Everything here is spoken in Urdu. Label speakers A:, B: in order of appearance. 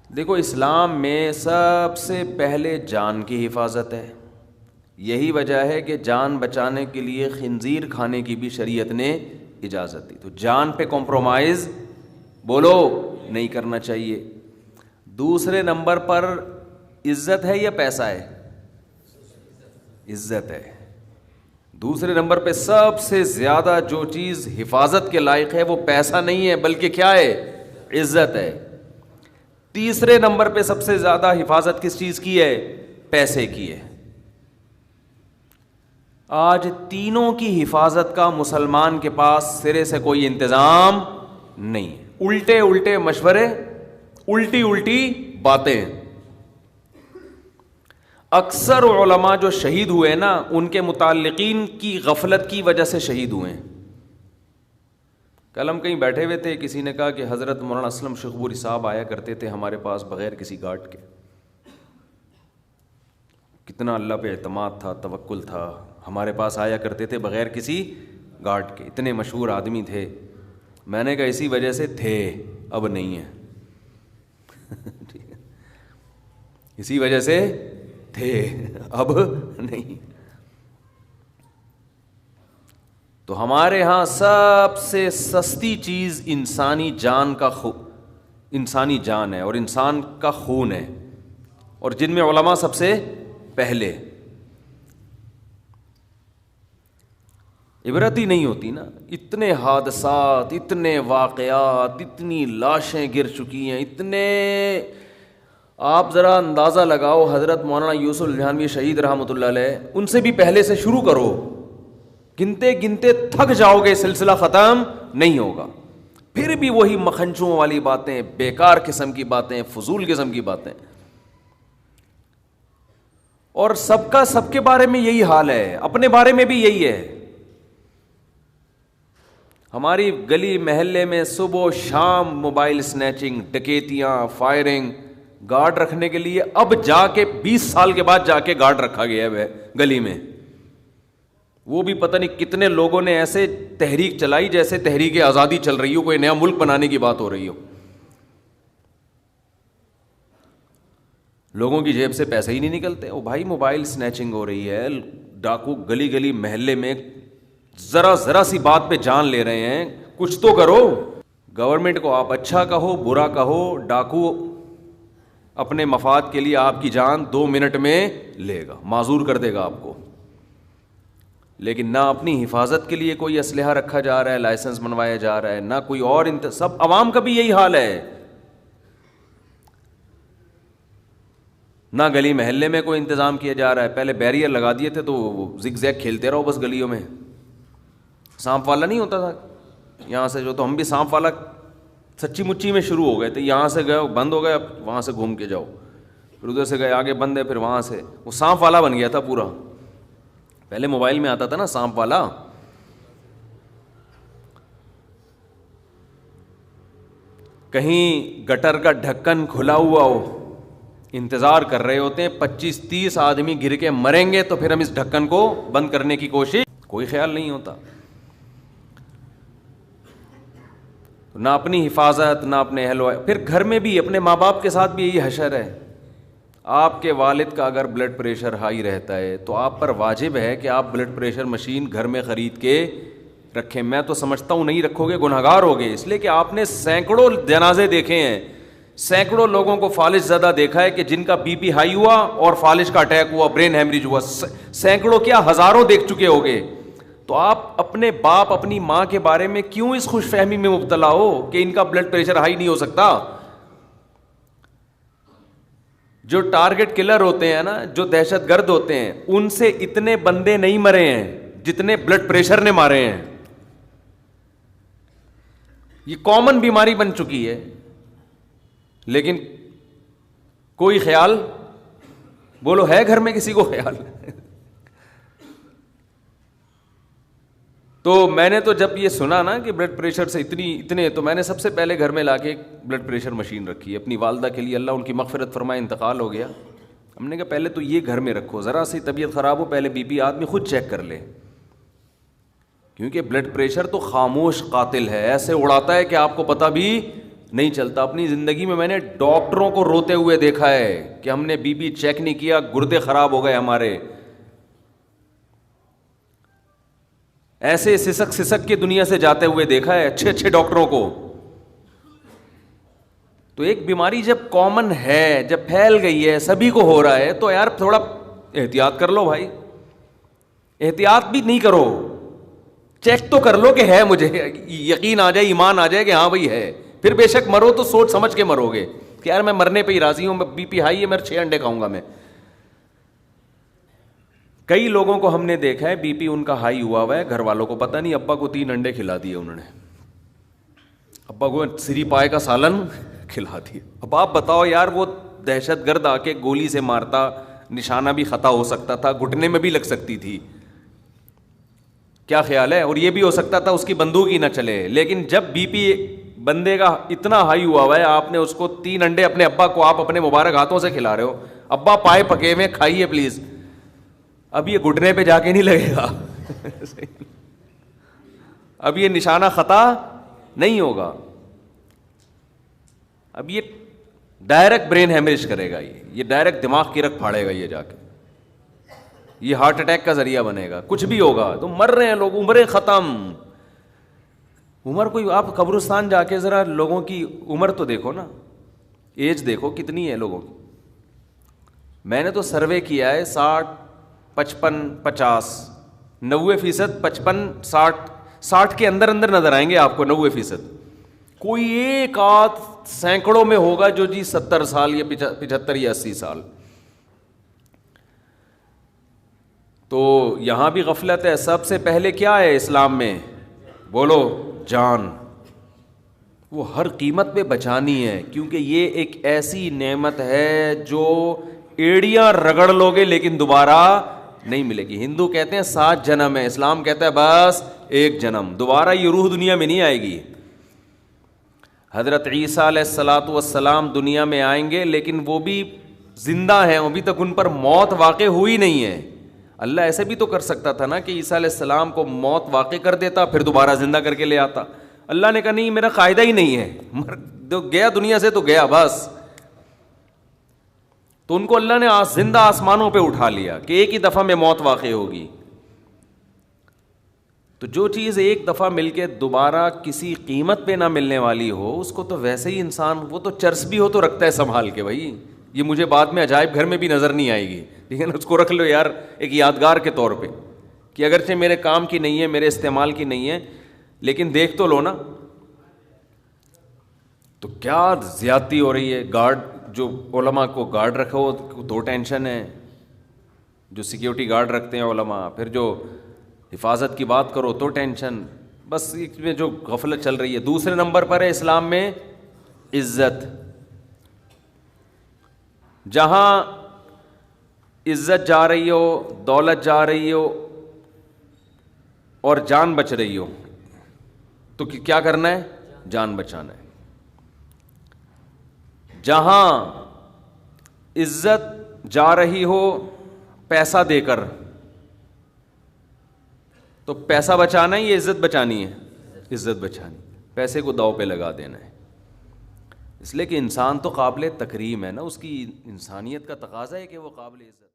A: دیکھو اسلام میں سب سے پہلے جان کی حفاظت ہے. یہی وجہ ہے کہ جان بچانے کے لیے خنزیر کھانے کی بھی شریعت نے اجازت دی. تو جان پہ کمپرومائز بولو نہیں کرنا چاہیے. دوسرے نمبر پر عزت ہے یا پیسہ ہے؟ عزت ہے. دوسرے نمبر پہ سب سے زیادہ جو چیز حفاظت کے لائق ہے وہ پیسہ نہیں ہے بلکہ کیا ہے؟ عزت ہے. تیسرے نمبر پہ سب سے زیادہ حفاظت کس چیز کی ہے؟ پیسے کی ہے. آج تینوں کی حفاظت کا مسلمان کے پاس سرے سے کوئی انتظام نہیں. الٹے الٹے مشورے، الٹی الٹی باتیں. اکثر علماء جو شہید ہوئے نا ان کے متعلقین کی غفلت کی وجہ سے شہید ہوئے. کل ہم کہیں بیٹھے ہوئے تھے، کسی نے کہا کہ حضرت مولانا اسلم شخبوری صاحب آیا کرتے تھے ہمارے پاس بغیر کسی گارڈ کے. کتنا اللہ پہ اعتماد تھا، توکل تھا. ہمارے پاس آیا کرتے تھے بغیر کسی گارڈ کے. اتنے مشہور آدمی تھے. میں نے کہا اسی وجہ سے تھے، اب نہیں ہے. اسی وجہ سے تھے، اب نہیں. تو ہمارے ہاں سب سے سستی چیز انسانی جان انسانی جان ہے اور انسان کا خون ہے، اور جن میں علماء سب سے پہلے. عبرت ہی نہیں ہوتی نا. اتنے حادثات، اتنے واقعات، اتنی لاشیں گر چکی ہیں، اتنے. آپ ذرا اندازہ لگاؤ، حضرت مولانا یوسف الجھانوی شہید رحمۃ اللہ علیہ، ان سے بھی پہلے سے شروع کرو، گنتے گنتے تھک جاؤ گے، سلسلہ ختم نہیں ہوگا. پھر بھی وہی مکھنچوں والی باتیں، بیکار قسم کی باتیں، فضول قسم کی باتیں. اور سب کا سب کے بارے میں یہی حال ہے، اپنے بارے میں بھی یہی ہے. ہماری گلی محلے میں صبح و شام موبائل سنیچنگ، ڈکیتیاں، فائرنگ. گارڈ رکھنے کے لیے اب جا کے 20 سال کے بعد جا کے گارڈ رکھا گیا ہے گلی میں. وہ بھی پتہ نہیں کتنے لوگوں نے ایسے تحریک چلائی جیسے تحریک آزادی چل رہی ہو، کوئی نیا ملک بنانے کی بات ہو رہی ہو. لوگوں کی جیب سے پیسے ہی نہیں نکلتے. او بھائی موبائل سنیچنگ ہو رہی ہے، ڈاکو گلی گلی محلے میں ذرا سی بات پہ جان لے رہے ہیں. کچھ تو کرو. گورنمنٹ کو آپ اچھا کہو برا کہو، ڈاکو اپنے مفاد کے لیے آپ کی جان 2 منٹ میں لے گا، معذور کر دے گا آپ کو. لیکن نہ اپنی حفاظت کے لیے کوئی اسلحہ رکھا جا رہا ہے، لائسنس بنوایا جا رہا ہے، نہ کوئی اور. سب عوام کا بھی یہی حال ہے. نہ گلی محلے میں کوئی انتظام کیا جا رہا ہے. پہلے بیریئر لگا دیے تھے تو زگ زیگ کھیلتے رہو بس گلیوں میں. سانپ والا نہیں ہوتا تھا یہاں سے جو، تو ہم بھی سانپ والا سچی مچی میں شروع ہو گئے تھے. یہاں سے گئے بند ہو گئے، اب وہاں سے گھوم کے جاؤ، پھر ادھر سے گئے آگے بند ہے، پھر وہاں سے وہ سانپ والا بن گیا تھا پورا. پہلے موبائل میں آتا تھا نا سانپ والا. کہیں گٹر کا ڈھکن کھلا ہوا ہو، انتظار کر رہے ہوتے ہیں 25-30 آدمی گر کے مریں گے تو پھر ہم اس ڈھکن کو بند کرنے کی کوشش، کوئی خیال نہیں ہوتا. نہ اپنی حفاظت، نہ اپنے اہل. پھر گھر میں بھی اپنے ماں باپ کے ساتھ بھی یہی حشر ہے. آپ کے والد کا اگر بلڈ پریشر ہائی رہتا ہے تو آپ پر واجب ہے کہ آپ بلڈ پریشر مشین گھر میں خرید کے رکھیں. میں تو سمجھتا ہوں نہیں رکھو گے گنہگار ہوگے، اس لیے کہ آپ نے سینکڑوں جنازے دیکھے ہیں، سینکڑوں لوگوں کو فالج زدہ دیکھا ہے کہ جن کا بی پی ہائی ہوا اور فالج کا اٹیک ہوا، برین ہیمریج ہوا. سینکڑوں کیا ہزاروں دیکھ چکے ہوگے. تو آپ اپنے باپ اپنی ماں کے بارے میں کیوں اس خوش فہمی میں مبتلا ہو کہ ان کا بلڈ پریشر ہائی نہیں ہو سکتا. جو ٹارگٹ کلر ہوتے ہیں نا، جو دہشت گرد ہوتے ہیں، ان سے اتنے بندے نہیں مرے ہیں جتنے بلڈ پریشر نے مارے ہیں. یہ کامن بیماری بن چکی ہے. لیکن کوئی خیال بولو ہے گھر میں کسی کو خیال؟ تو میں نے تو جب یہ سنا نا کہ بلڈ پریشر سے اتنے تو میں نے سب سے پہلے گھر میں لا کے بلڈ پریشر مشین رکھی اپنی والدہ کے لیے. اللہ ان کی مغفرت فرمائے، انتقال ہو گیا. ہم نے کہا پہلے تو یہ گھر میں رکھو، ذرا سی طبیعت خراب ہو پہلے بی پی آدمی خود چیک کر لے، کیونکہ بلڈ پریشر تو خاموش قاتل ہے، ایسے اڑاتا ہے کہ آپ کو پتہ بھی نہیں چلتا. اپنی زندگی میں نے ڈاکٹروں کو روتے ہوئے دیکھا ہے کہ ہم نے بی پی چیک نہیں کیا, گردے خراب ہو گئے ہمارے. ایسے سسک سسک کی دنیا سے جاتے ہوئے دیکھا ہے اچھے اچھے ڈاکٹروں کو. تو ایک بیماری جب کامن ہے, جب پھیل گئی ہے, سبھی کو ہو رہا ہے, تو یار تھوڑا احتیاط کر لو بھائی. احتیاط بھی نہیں کرو, چیک تو کر لو کہ ہے, مجھے یقین آ جائے, ایمان آ جائے کہ ہاں بھائی ہے. پھر بے شک مرو تو سوچ سمجھ کے مرو گے کہ یار میں مرنے پہ ہی راضی ہوں, بی پی ہائی ہے, میں 6 انڈے کھاؤں گا میں. کئی لوگوں کو ہم نے دیکھا ہے بی پی ان کا ہائی ہوا ہے, گھر والوں کو پتہ نہیں, ابا کو 3 انڈے کھلا دیے انہوں نے, ابا کو سری پائے کا سالن کھلا دیا. اب آپ بتاؤ یار, وہ دہشت گرد آ کے گولی سے مارتا, نشانہ بھی خطا ہو سکتا تھا, گھٹنے میں بھی لگ سکتی تھی, کیا خیال ہے؟ اور یہ بھی ہو سکتا تھا اس کی بندوق ہی نہ چلے. لیکن جب بی پی بندے کا اتنا ہائی ہوا ہے, آپ نے اس کو 3 انڈے اپنے ابا کو آپ اپنے مبارک ہاتھوں سے کھلا رہے ہو, ابا پائے پکے ہوئے کھائیے پلیز. اب یہ گھٹنے پہ جا کے نہیں لگے گا اب یہ نشانہ خطا نہیں ہوگا, اب یہ ڈائریکٹ برین ہیمریج کرے گا, یہ ڈائریکٹ دماغ کی رگ پھاڑے گا, یہ جا کے یہ ہارٹ اٹیک کا ذریعہ بنے گا, کچھ بھی ہوگا. تو مر رہے ہیں لوگ, عمریں ختم. عمر کوئی, آپ قبرستان جا کے ذرا لوگوں کی عمر تو دیکھو نا, ایج دیکھو کتنی ہے لوگوں کی. میں نے تو سروے کیا ہے, 60, 55, 50, 90%, 55, 60 کے اندر اندر نظر آئیں گے آپ کو 90%. کوئی ایک آدھ سینکڑوں میں ہوگا جو جی 70 سال یا 75 یا 80 سال. تو یہاں بھی غفلت ہے. سب سے پہلے کیا ہے اسلام میں؟ بولو, جان. وہ ہر قیمت پہ بچانی ہے, کیونکہ یہ ایک ایسی نعمت ہے جو ایڑیاں رگڑ لوگے لیکن دوبارہ نہیں ملے گی. ہندو کہتے ہیں 7 جنم ہے, اسلام کہتا ہے بس 1 جنم, دوبارہ یہ روح دنیا میں نہیں آئے گی. حضرت عیسیٰ علیہ الصلاۃ والسلام دنیا میں آئیں گے, لیکن وہ بھی زندہ ہیں, ابھی تک ان پر موت واقع ہوئی نہیں ہے. اللہ ایسے بھی تو کر سکتا تھا نا کہ عیسیٰ علیہ السلام کو موت واقع کر دیتا, پھر دوبارہ زندہ کر کے لے آتا. اللہ نے کہا نہیں, میرا قاعدہ ہی نہیں ہے, گیا دنیا سے تو گیا بس. تو ان کو اللہ نے زندہ آسمانوں پہ اٹھا لیا کہ ایک ہی دفعہ میں موت واقع ہوگی. تو جو چیز ایک دفعہ مل کے دوبارہ کسی قیمت پہ نہ ملنے والی ہو, اس کو تو ویسے ہی انسان, وہ تو چرس بھی ہو تو رکھتا ہے سنبھال کے, بھائی یہ مجھے بعد میں عجائب گھر میں بھی نظر نہیں آئے گی, لیکن اس کو رکھ لو یار ایک یادگار کے طور پہ, کہ اگرچہ میرے کام کی نہیں ہے, میرے استعمال کی نہیں ہے, لیکن دیکھ تو لو نا. تو کیا زیادتی ہو رہی ہے. گارڈ, جو علماء کو گارڈ رکھو تو ٹینشن ہے, جو سیکیورٹی گارڈ رکھتے ہیں علماء, پھر جو حفاظت کی بات کرو تو ٹینشن. بس اس میں جو غفلت چل رہی ہے. دوسرے نمبر پر ہے اسلام میں عزت. جہاں عزت جا رہی ہو, دولت جا رہی ہو اور جان بچ رہی ہو, تو کیا کرنا ہے؟ جان بچانا ہے. جہاں عزت جا رہی ہو پیسہ دے کر, تو پیسہ بچانا ہے یا عزت بچانی ہے؟ عزت بچانی. پیسے کو داؤ پہ لگا دینا ہے. اس لیے کہ انسان تو قابل تکریم ہے نا, اس کی انسانیت کا تقاضا ہے کہ وہ قابل عزت